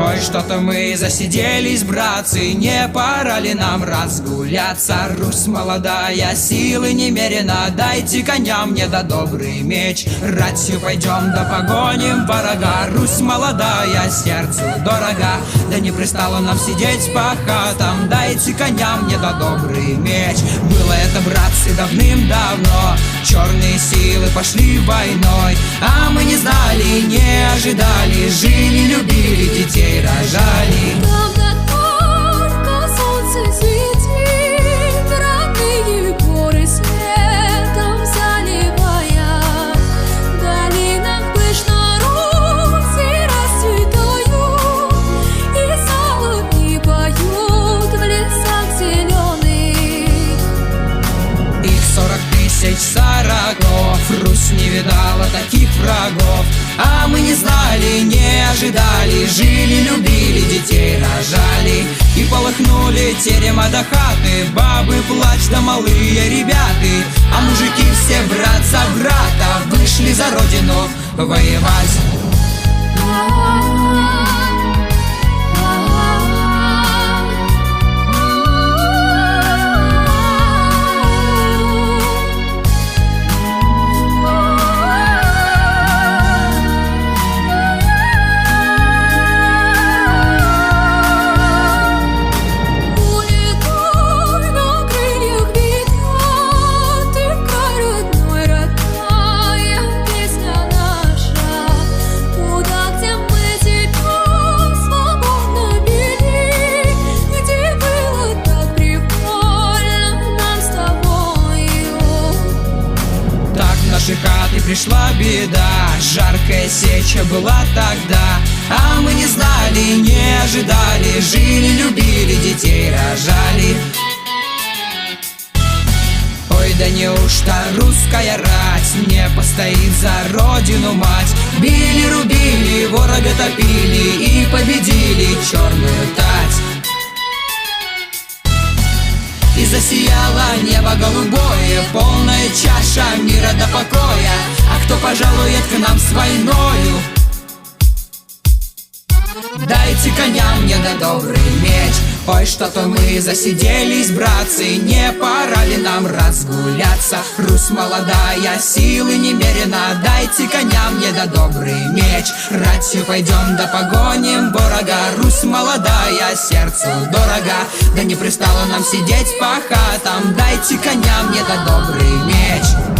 Ой, что-то мы засиделись, братцы, не пора ли нам разгуляться? Русь молодая, силы немерено, дайте коня мне да добрый меч. Ратью пойдем да погоним врага. Русь молодая, сердцу дорога, да не пристало нам сидеть по хатам. Дайте коня мне да добрый меч. Было это, братцы, давным-давно, черные силы пошли войной, а мы не знали, не ожидали, жили, любили, детей рожали. Там только солнце светит, родные горы светом заливая. В долинах пышно руси расцветают, и соловьи поют в лесах зеленых. Их 40 тысяч сороков, Русь не видала таких врагов, а мы не знали, не ожидали, жили, любили, детей рожали. И полыхнули терема до хаты, бабы плач да малые ребята, а мужики все брат за брата вышли за родину воевать. В наши хаты пришла беда, жаркая сеча была тогда, а мы не знали, не ожидали, жили, любили, детей рожали. Ой, да неужто русская рать не постоит за родину мать? Били, рубили, ворога топили и победили черную тать. И засияло небо голубое, полная чаша мира до покоя. А кто пожалует к нам с войною? Дайте коня мне да добрый меч. Ой, что-то мы засиделись, братцы, не пора ли нам разгуляться? Русь молодая, силы немерено, дайте коня мне да добрый меч. Ратью пойдем да погоним врага. Русь молодая, сердцу дорога, да не пристало нам сидеть по хатам. Дайте коня мне да добрый меч.